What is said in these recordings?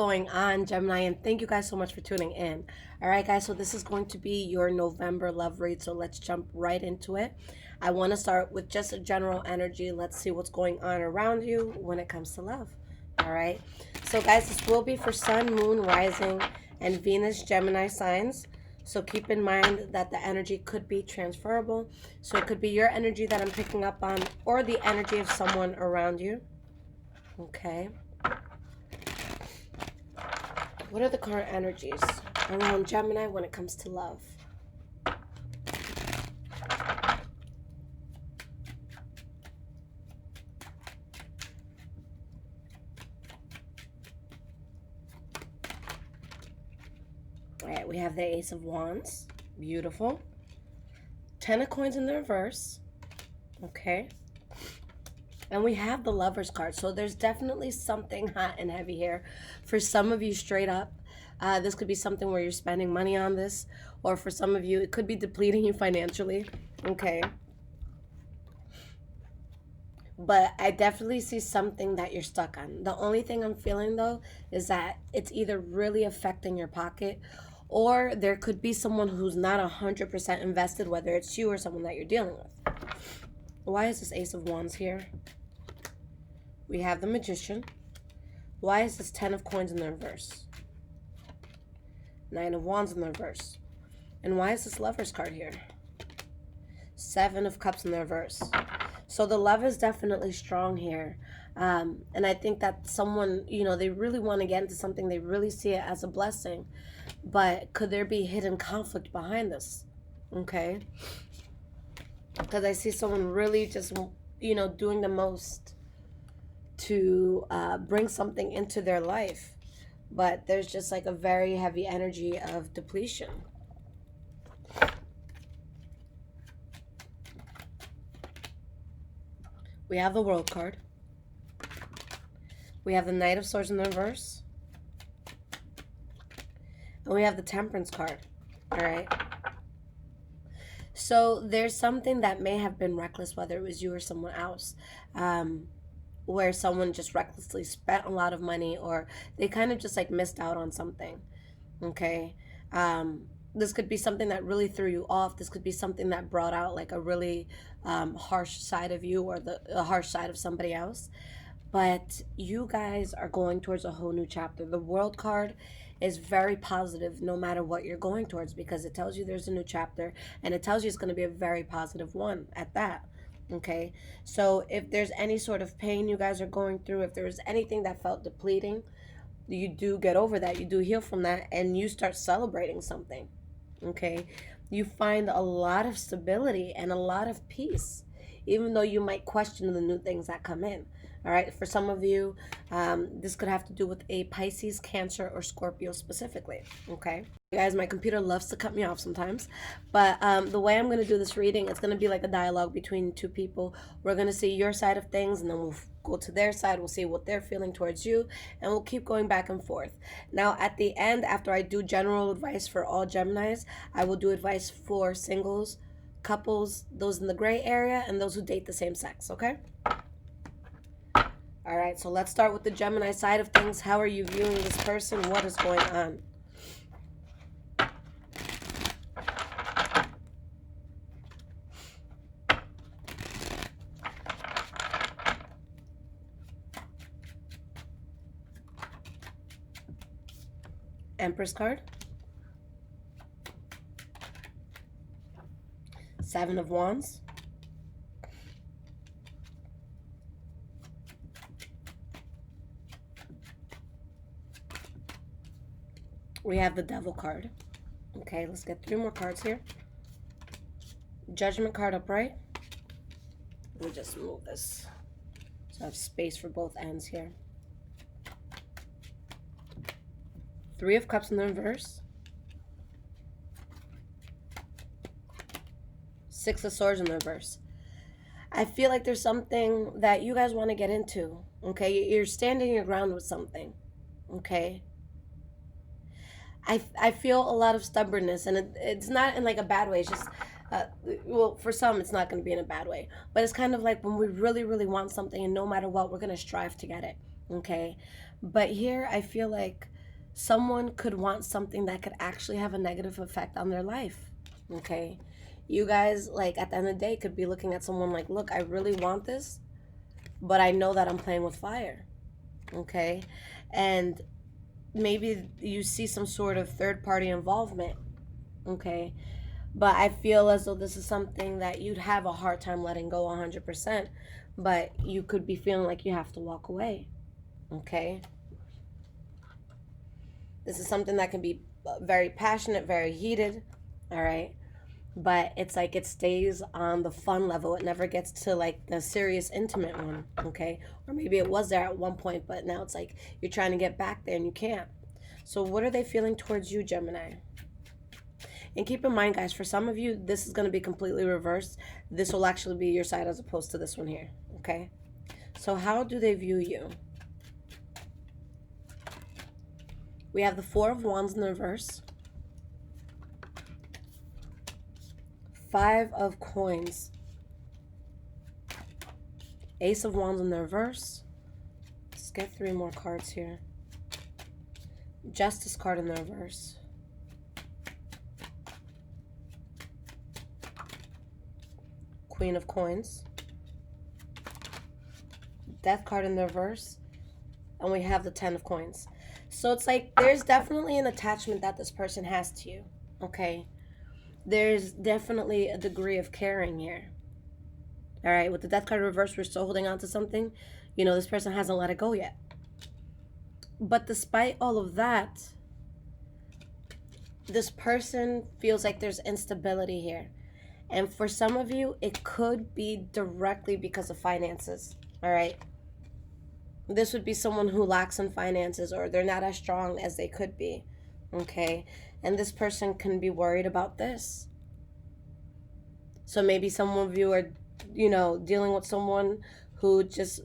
going on, Gemini? And thank you guys so much for tuning in. All right, guys, so this is going to be your November love read, so let's jump right into it. I want to start with just a general energy. Let's see what's going on around you when it comes to love. All right, so guys, this will be for Sun, Moon, Rising, and Venus Gemini signs. So keep in mind that the energy could be transferable. So it could be your energy that I'm picking up on, or the energy of someone around you. Okay. What are the current energies around Gemini when it comes to love? All right, we have the Ace of Wands. Beautiful. 10 of Coins in the reverse. Okay. And we have the Lover's card. So there's definitely something hot and heavy here. For some of you, straight up, this could be something where you're spending money on this. Or for some of you, it could be depleting you financially. Okay. But I definitely see something that you're stuck on. The only thing I'm feeling, though, is that it's either really affecting your pocket, or there could be someone who's not 100% invested, whether it's you or someone that you're dealing with. Why is this Ace of Wands here? We have the Magician. Why is this 10 of Coins in the reverse? 9 of Wands in the reverse. And why is this Lover's card here? 7 of Cups in the reverse. So the love is definitely strong here. And I think that someone, they really want to get into something. They really see it as a blessing. But could there be hidden conflict behind this? Okay. Because I see someone really just, doing the most to bring something into their life, but there's just like a very heavy energy of depletion. We have the World card. We have the Knight of Swords in the reverse. And we have the Temperance card. All right. So there's something that may have been reckless, whether it was you or someone else. Where someone just recklessly spent a lot of money, or they kind of just like missed out on something. Okay. This could be something that really threw you off. This could be something that brought out like a really harsh side of you, or the harsh side of somebody else. But you guys are going towards a whole new chapter. The World card is very positive no matter what you're going towards, because it tells you there's a new chapter, and it tells you it's going to be a very positive one at that. Okay, so if there's any sort of pain you guys are going through, if there's anything that felt depleting, you do get over that, you do heal from that, and you start celebrating something. Okay, you find a lot of stability and a lot of peace, even though you might question the new things that come in. All right, for some of you, this could have to do with a Pisces, Cancer, or Scorpio specifically. Okay, guys, my computer loves to cut me off sometimes, but the way I'm going to do this reading, it's going to be like a dialogue between two people. We're going to see your side of things, and then we'll go to their side. We'll see what they're feeling towards you, and we'll keep going back and forth. Now, at the end, after I do general advice for all Geminis, I will do advice for singles, couples, those in the gray area, and those who date the same sex. Okay? All right, so let's start with the Gemini side of things. How are you viewing this person? What is going on? Empress card. 7 of Wands. We have the Devil card. Okay, let's get 3 more cards here. Judgment card upright. Let me just move this so I have space for both ends here. 3 of Cups in the reverse. 6 of Swords in the reverse. I feel like there's something that you guys want to get into. Okay, you're standing your ground with something. Okay. I feel a lot of stubbornness, and it's not in like a bad way. It's just, well, for some, it's not going to be in a bad way. But it's kind of like when we really, really want something, and no matter what, we're going to strive to get it. Okay. But here, I feel like someone could want something that could actually have a negative effect on their life. Okay? You guys, like, at the end of the day, could be looking at someone like, look, I really want this, but I know that I'm playing with fire. Okay? And maybe you see some sort of third party involvement. Okay? But I feel as though this is something that you'd have a hard time letting go 100%, but you could be feeling like you have to walk away. Okay? This is something that can be very passionate, very heated, all right? But it's like it stays on the fun level. It never gets to like the serious, intimate one, okay? Or maybe it was there at one point, but now it's like you're trying to get back there and you can't. So, what are they feeling towards you, Gemini? And keep in mind, guys, for some of you, this is going to be completely reversed. This will actually be your side as opposed to this one here, okay? So, how do they view you? We have the Four of Wands in the reverse. Five of Coins. Ace of Wands in the reverse. Let's get 3 more cards here. Justice card in the reverse. Queen of Coins. Death card in the reverse. And we have the 10 of Coins. So it's like there's definitely an attachment that this person has to you, okay? There's definitely a degree of caring here. All right, with the Death card reverse, we're still holding on to something. You know, this person hasn't let it go yet. But despite all of that, this person feels like there's instability here. And for some of you, it could be directly because of finances, all right? This would be someone who lacks in finances, or they're not as strong as they could be, okay? And this person can be worried about this. So maybe some of you are, dealing with someone who just,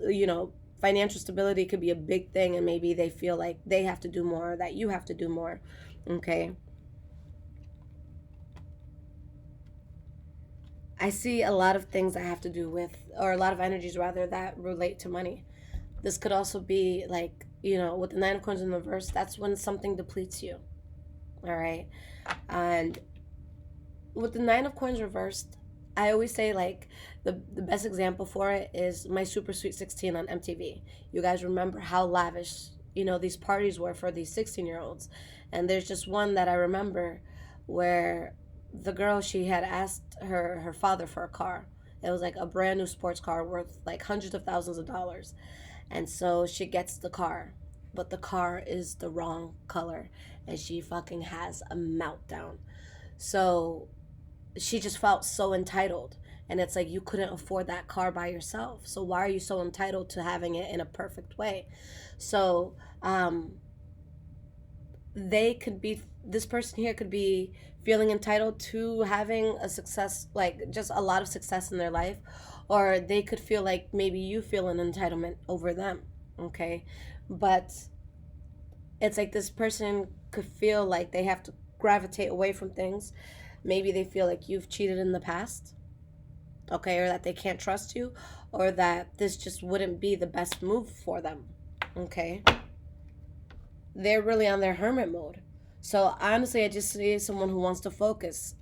financial stability could be a big thing, and maybe they feel like they have to do more, or that you have to do more, okay? I see a lot of things that have to do with, or a lot of energies rather, that relate to money. This could also be like, with the 9 of Coins in the reverse, that's when something depletes you. All right. And with the 9 of Coins reversed, I always say like the best example for it is My Super Sweet 16 on MTV. You guys remember how lavish, these parties were for these 16-year-olds. And there's just one that I remember where the girl, she had asked her father for a car. It was like a brand new sports car worth like hundreds of thousands of dollars. And so she gets the car, but the car is the wrong color, and she fucking has a meltdown. So she just felt so entitled, and it's like you couldn't afford that car by yourself. So why are you so entitled to having it in a perfect way? So this person here could be feeling entitled to having a success, like just a lot of success in their life, or they could feel like maybe you feel an entitlement over them, okay? But it's like this person could feel like they have to gravitate away from things. Maybe they feel like you've cheated in the past, okay, or that they can't trust you, or that this just wouldn't be the best move for them, okay? They're really on their hermit mode. So honestly, I just see someone who wants to focus.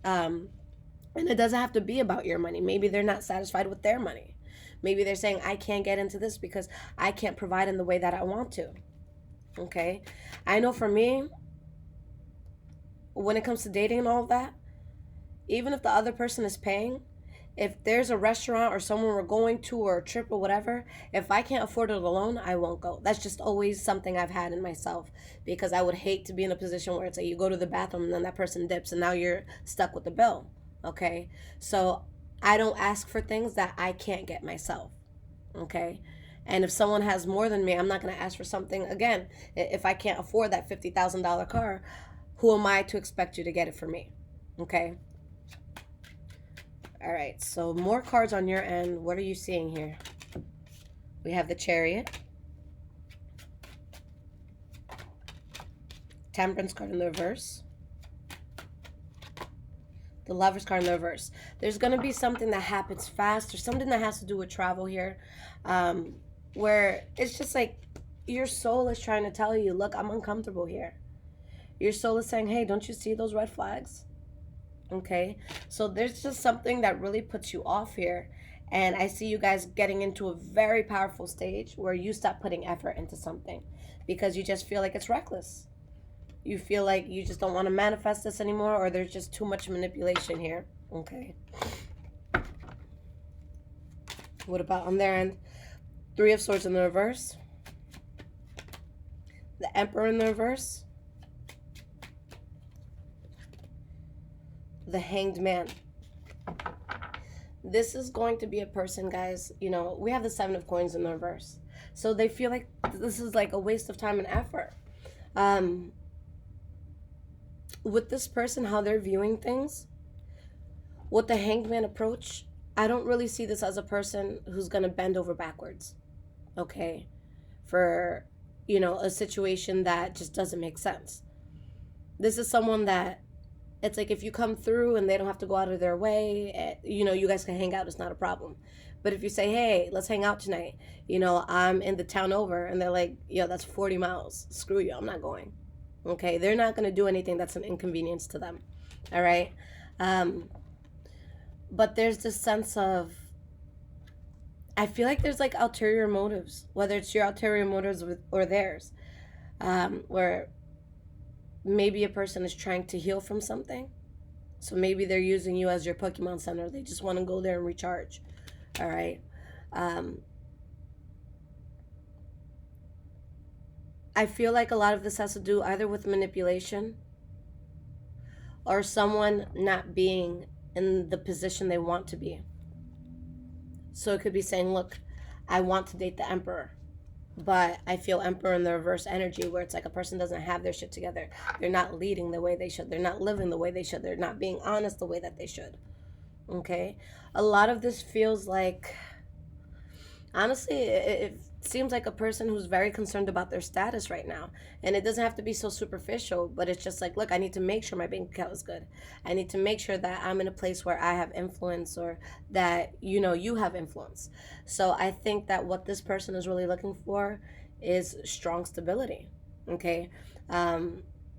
And it doesn't have to be about your money. Maybe they're not satisfied with their money. Maybe they're saying, I can't get into this because I can't provide in the way that I want to. Okay? I know for me, when it comes to dating and all of that, even if the other person is paying, if there's a restaurant or someone we're going to, or a trip or whatever, if I can't afford it alone, I won't go. That's just always something I've had in myself, because I would hate to be in a position where it's like you go to the bathroom and then that person dips and now you're stuck with the bill. Okay, so I don't ask for things that I can't get myself. Okay, and if someone has more than me, I'm not going to ask for something. Again, if I can't afford that $50,000 car, who am I to expect you to get it for me? Okay. All right, so more cards on your end. What are you seeing here? We have the Chariot, Temperance card in the reverse, the Lovers card in the reverse. There's going to be something that happens fast, or something that has to do with travel here, where it's just like your soul is trying to tell you, look, I'm uncomfortable here. your soul is saying, hey, don't you see those red flags? Okay, so there's just something that really puts you off here. And I see you guys getting into a very powerful stage where you stop putting effort into something because you just feel like it's reckless. You feel like you just don't want to manifest this anymore, or there's just too much manipulation here. Okay. What about on their end? Three of Swords in the reverse. The Emperor in the reverse. The Hanged Man. This is going to be a person, guys, you know, we have the Seven of Coins in the reverse. So they feel like this is like a waste of time and effort. With this person, how they're viewing things, with the Hanged Man approach, I don't really see this as a person who's going to bend over backwards, okay, for, you know, a situation that just doesn't make sense. This is someone that, it's like if you come through and they don't have to go out of their way, you know, you guys can hang out, it's not a problem. But if you say, hey, let's hang out tonight, you know, I'm in the town over, and they're like, yo, that's 40 miles. Screw you, I'm not going. Okay, they're not going to do anything that's an inconvenience to them. All right. But there's this sense of, I feel like there's like ulterior motives, whether it's your ulterior motives or theirs, where maybe a person is trying to heal from something. So maybe they're using you as your Pokemon center. They just want to go there and recharge. All right. I feel like a lot of this has to do either with manipulation or someone not being in the position they want to be. So it could be saying, look, I want to date the Emperor, but I feel Emperor in the reverse energy, where it's like a person doesn't have their shit together. They're not leading the way they should. They're not living the way they should. They're not being honest the way that they should. Okay? A lot of this feels like, honestly, it seems like a person who's very concerned about their status right now. And it doesn't have to be so superficial, but it's just like, look, I need to make sure my bank account is good. I need to make sure that I'm in a place where I have influence, or that, you know, you have influence. So I think that what this person is really looking for is strong stability. Okay?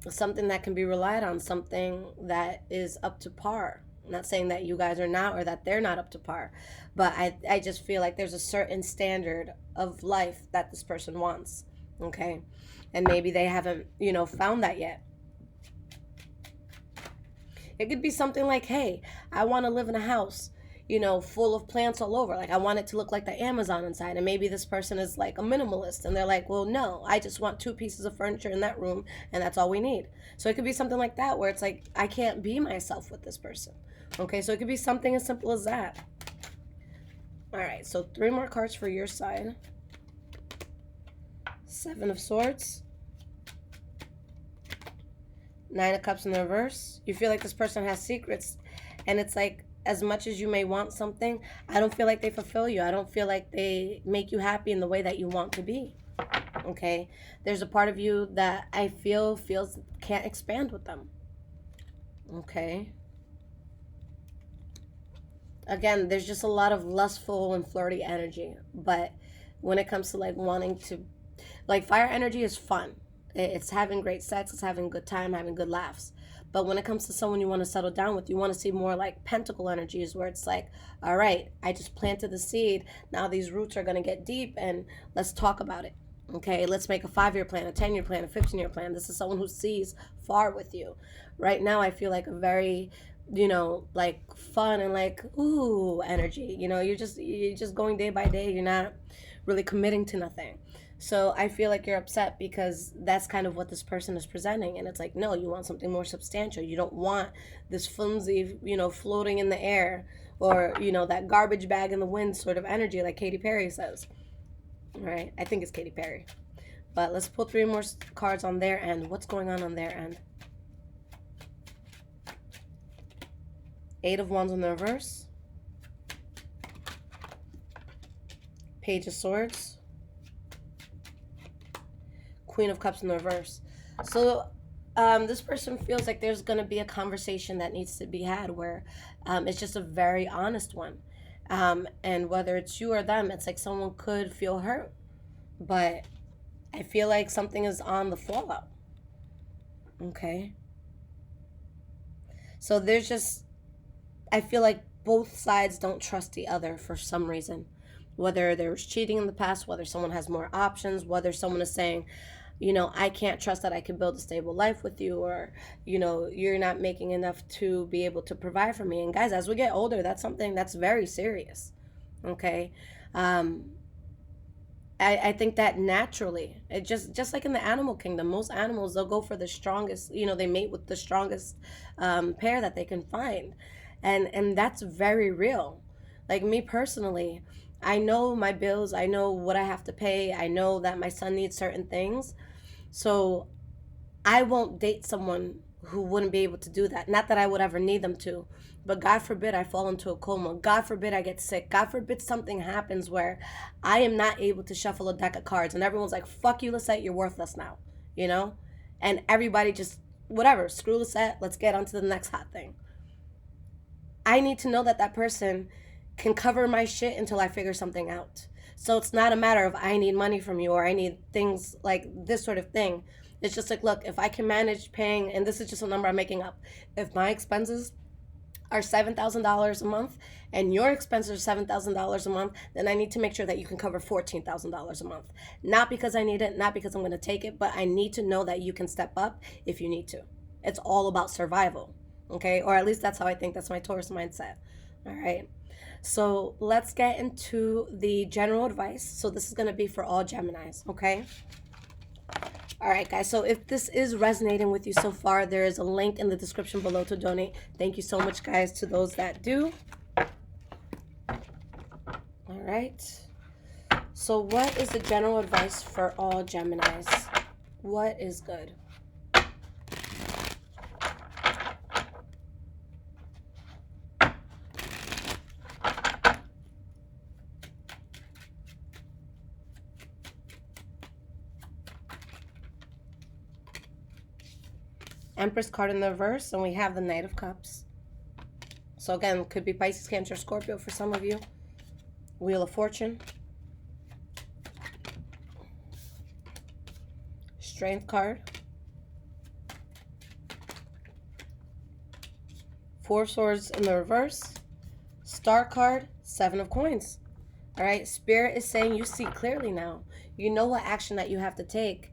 Something that can be relied on, something that is up to par. I'm not saying that you guys are not, or that they're not up to par, but I just feel like there's a certain standard of life that this person wants, okay? And maybe they haven't, you know, found that yet. It could be something like, hey, I want to live in a house, you know, full of plants all over. Like, I want it to look like the Amazon inside. And maybe this person is like a minimalist, and they're like, well, no, I just want 2 pieces of furniture in that room, and that's all we need. So it could be something like that, where it's like, I can't be myself with this person. Okay, so it could be something as simple as that. All right, so 3 more cards for your side. 7 of Swords. 9 of Cups in the reverse. You feel like this person has secrets, and it's like, as much as you may want something, I don't feel like they fulfill you. I don't feel like they make you happy in the way that you want to be. Okay, there's a part of you that I feels can't expand with them. Okay. Again, there's just a lot of lustful and flirty energy. But when it comes to like wanting to, like, fire energy is fun. It's having great sex, it's having a good time, having good laughs. But when it comes to someone you want to settle down with, you want to see more like pentacle energies, where it's like, all right, I just planted the seed. Now these roots are going to get deep, and let's talk about it. Okay, let's make a 5-year plan, a 10-year plan, a 15-year plan. This is someone who sees far with you. Right now, I feel like a very, you know, like fun and like ooh energy. You know, you're just going day by day. You're not really committing to nothing. So I feel like you're upset because that's kind of what this person is presenting, and it's like, no, you want something more substantial. You don't want this flimsy, you know, floating in the air, or, you know, that garbage bag in the wind sort of energy, like Katy Perry says. Right? I think it's Katy Perry. But let's pull 3 more cards on their end. What's going on their end? 8 of Wands in the reverse. Page of Swords. Queen of Cups in the reverse. So this person feels like there's going to be a conversation that needs to be had, where it's just a very honest one. And whether it's you or them, it's like someone could feel hurt. But I feel like something is on the fallout. Okay? So there's just, I feel like both sides don't trust the other for some reason. Whether there was cheating in the past, whether someone has more options, whether someone is saying, I can't trust that I can build a stable life with you, or, you're not making enough to be able to provide for me. And guys, as we get older, that's something that's very serious. Okay? Um, I think that naturally, it just like in the animal kingdom, most animals, they'll go for the strongest, they mate with the strongest pair that they can find. And that's very real. Like me personally, I know my bills, I know what I have to pay, I know that my son needs certain things. So I won't date someone who wouldn't be able to do that. Not that I would ever need them to, but God forbid I fall into a coma. God forbid I get sick. God forbid something happens where I am not able to shuffle a deck of cards and everyone's like, fuck you, Lisette, you're worthless now, you know? And everybody just, whatever, screw Lisette, let's get on to the next hot thing. I need to know that that person can cover my shit until I figure something out. So it's not a matter of I need money from you or I need things like this sort of thing. It's just like, look, if I can manage paying, and this is just a number I'm making up, if my expenses are $7,000 a month and your expenses are $7,000 a month, then I need to make sure that you can cover $14,000 a month. Not because I need it, not because I'm going to take it, but I need to know that you can step up if you need to. It's all about survival, okay? Or at least that's how I think. That's my Taurus mindset, all right? So let's get into the general advice. So this is going to be for all Geminis, okay? All right, guys, so if this is resonating with you so far, there is a link in the description below to donate. Thank you so much, guys, to those that do. All right. So what is the general advice for all Geminis? What is good? Empress card in the reverse, and we have the Knight of Cups. So again, could be Pisces, Cancer, Scorpio for some of you. Wheel of Fortune. Strength card. Four of Swords in the reverse. Star card, Seven of Coins. All right, Spirit is saying you see clearly now. You know what action that you have to take.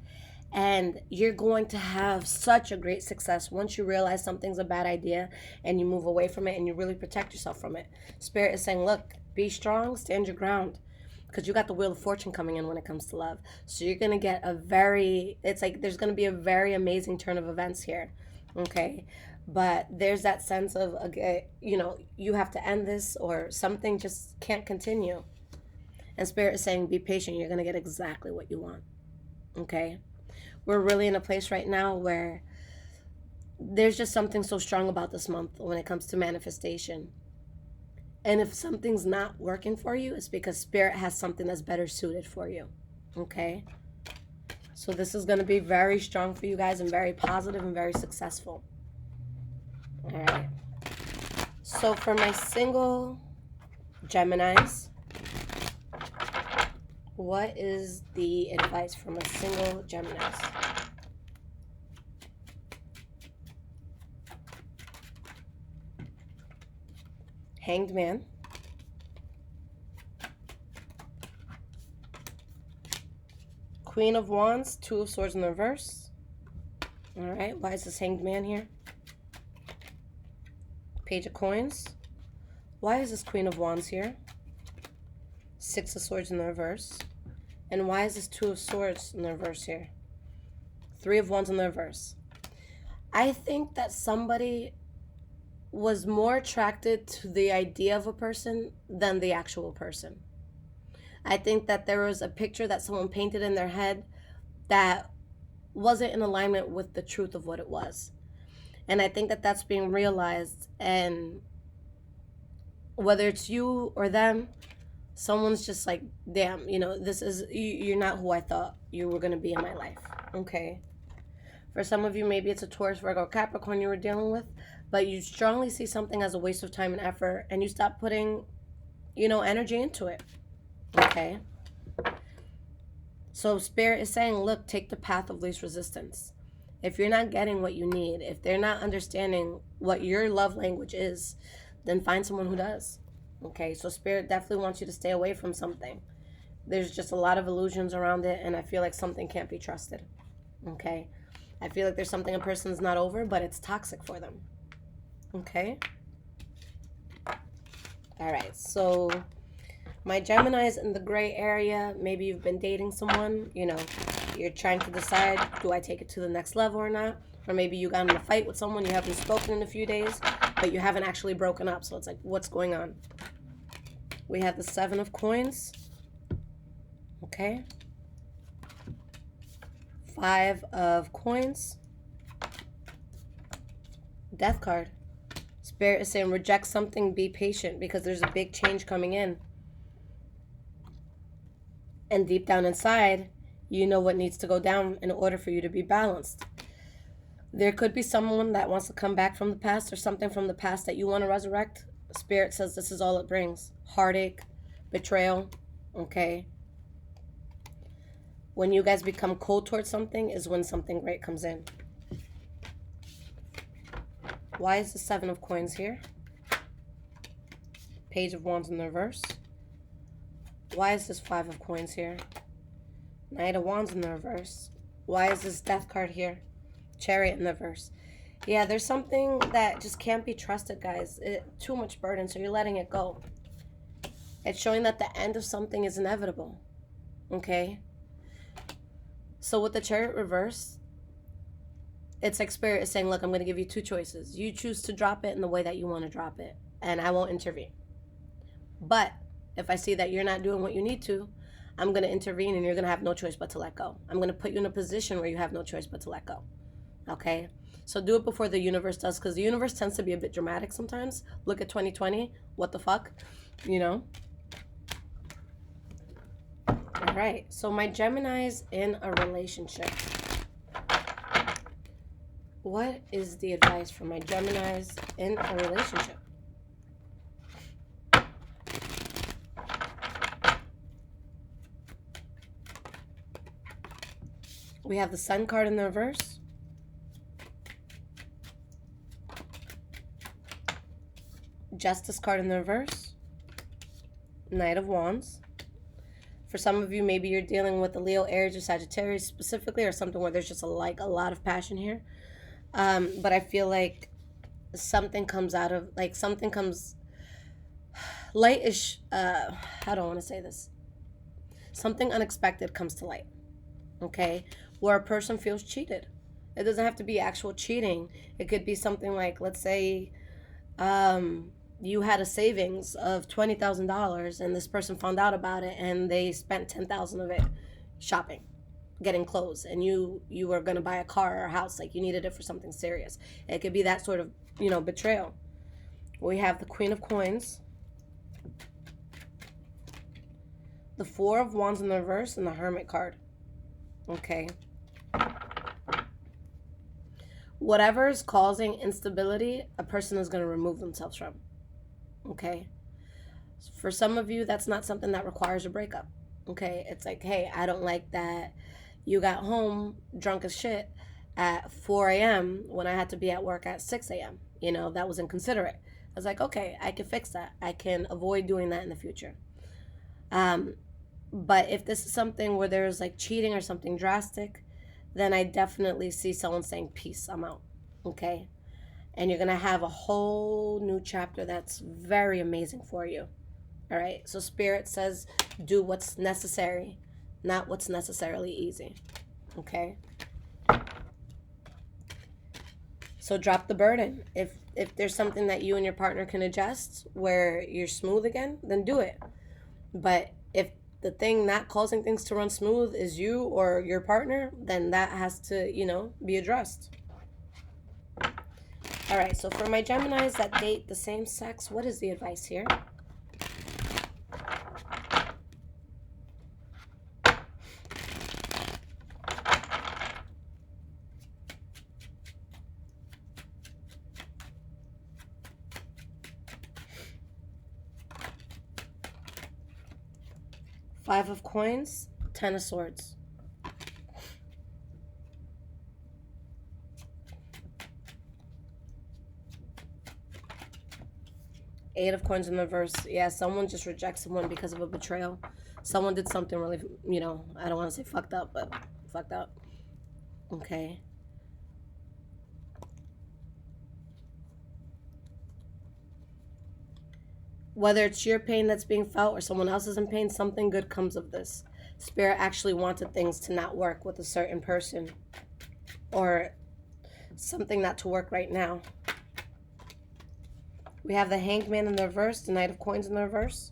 And you're going to have such a great success once you realize something's a bad idea and you move away from it and you really protect yourself from it. Spirit is saying, look, be strong, stand your ground. Because you got the Wheel of Fortune coming in when it comes to love. So you're going to get it's like there's going to be a very amazing turn of events here. Okay? But there's that sense of, you have to end this or something just can't continue. And Spirit is saying, be patient. You're going to get exactly what you want. Okay? We're really in a place right now where there's just something so strong about this month when it comes to manifestation. And if something's not working for you, it's because Spirit has something that's better suited for you. Okay? So this is going to be very strong for you guys and very positive and very successful. All right. So for my single Geminis, what is the advice from a single Geminis? Hanged Man. Queen of Wands, Two of Swords in the reverse. All right, why is this Hanged Man here? Page of Coins. Why is this Queen of Wands here? Six of Swords in the reverse. And why is this Two of Swords in the reverse here? Three of Wands in the reverse. I think that somebody was more attracted to the idea of a person than the actual person. I think that there was a picture that someone painted in their head that wasn't in alignment with the truth of what it was. And I think that that's being realized, and whether it's you or them, someone's just like, damn, you're not who I thought you were going to be in my life. Okay. For some of you, maybe it's a Taurus, Virgo, Capricorn you were dealing with, but you strongly see something as a waste of time and effort, and you stop putting, energy into it. Okay. So Spirit is saying, look, take the path of least resistance. If you're not getting what you need, if they're not understanding what your love language is, then find someone who does. Okay, so Spirit definitely wants you to stay away from something. There's just a lot of illusions around it, and I feel like something can't be trusted. Okay, I feel like there's something a person's not over, but it's toxic for them. Okay. All right, so my Gemini's in the gray area. Maybe you've been dating someone, you're trying to decide, do I take it to the next level or not? Or maybe you got in a fight with someone you haven't spoken in a few days, but you haven't actually broken up. So it's like, what's going on? We have the 7 of Coins. Okay. 5 of Coins. Death card. Spirit is saying reject something, be patient, because there's a big change coming in. And deep down inside, you know what needs to go down in order for you to be balanced. There could be someone that wants to come back from the past or something from the past that you want to resurrect. Spirit says this is all it brings. Heartache, betrayal, okay? When you guys become cold towards something is when something great comes in. Why is the 7 of Coins here? Page of Wands in the reverse. Why is this 5 of Coins here? Knight of Wands in the reverse. Why is this Death card here? Chariot in the reverse. Yeah, there's something that just can't be trusted, guys. Too much burden, so you're letting it go. It's showing that the end of something is inevitable. Okay? So with the Chariot reverse, it's like Spirit is saying, look, I'm going to give you 2 choices. You choose to drop it in the way that you want to drop it, and I won't intervene. But if I see that you're not doing what you need to, I'm going to intervene, and you're going to have no choice but to let go. I'm going to put you in a position where you have no choice but to let go. Okay? So do it before the universe does, because the universe tends to be a bit dramatic sometimes. Look at 2020. What the fuck? All right. So my Gemini's in a relationship. What is the advice for my Geminis in a relationship? We have the Sun card in the reverse. Justice card in the reverse. Knight of Wands. For some of you, maybe you're dealing with the Leo, Aries, or Sagittarius specifically, or something where there's just a lot of passion here. But I feel like something comes out of, light-ish, how do I want to say this? Something unexpected comes to light, okay? Where a person feels cheated. It doesn't have to be actual cheating. It could be something like, let's say, you had a savings of $20,000 and this person found out about it and they spent $10,000 of it shopping, getting clothes, and you were going to buy a car or a house, like you needed it for something serious. It could be that sort of, betrayal. We have the Queen of Coins, the 4 of Wands in the reverse, and the Hermit card. Okay. Whatever is causing instability, a person is going to remove themselves from. Okay? For some of you, that's not something that requires a breakup. Okay? It's like, hey, I don't like that you got home drunk as shit at 4 a.m. when I had to be at work at 6 a.m. That was inconsiderate. I was like, okay, I can fix that. I can avoid doing that in the future. But if this is something where there's like cheating or something drastic, then I definitely see someone saying, peace, I'm out. Okay? And you're going to have a whole new chapter that's very amazing for you. All right? So Spirit says, do what's necessary, not what's necessarily easy. Okay? So drop the burden. If there's something that you and your partner can adjust where you're smooth again, then do it. But if the thing not causing things to run smooth is you or your partner, then that has to, be addressed. All right, so for my Geminis that date the same sex, what is the advice here? Five of Coins, 10 of Swords. Eight of Coins in the reverse. Yeah, someone just rejects someone because of a betrayal. Someone did something really, I don't want to say fucked up, but fucked up. Okay. Whether it's your pain that's being felt or someone else's in pain, something good comes of this. Spirit actually wanted things to not work with a certain person, or something not to work right now. We have the Hanged Man in the reverse, the Knight of Coins in the reverse,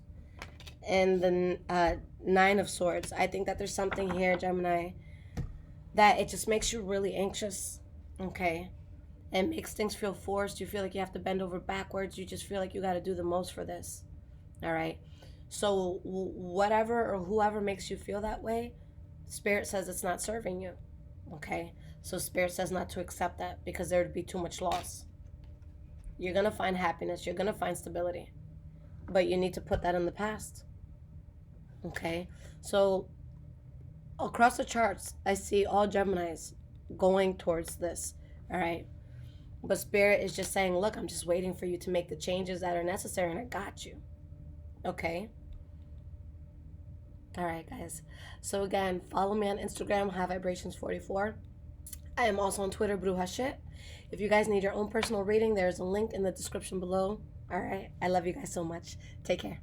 and the Nine of Swords. I think that there's something here, Gemini, that it just makes you really anxious, okay? It makes things feel forced. You feel like you have to bend over backwards. You just feel like you got to do the most for this, all right? So whatever or whoever makes you feel that way, Spirit says it's not serving you, okay? So Spirit says not to accept that because there would be too much loss. You're going to find happiness. You're going to find stability. But you need to put that in the past, okay? So across the charts, I see all Geminis going towards this, all right? But Spirit is just saying, look, I'm just waiting for you to make the changes that are necessary, and I got you, okay? All right, guys. So again, follow me on Instagram, High Vibrations 44. I am also on Twitter, Bruja Shit. If you guys need your own personal reading, there's a link in the description below. All right. I love you guys so much. Take care.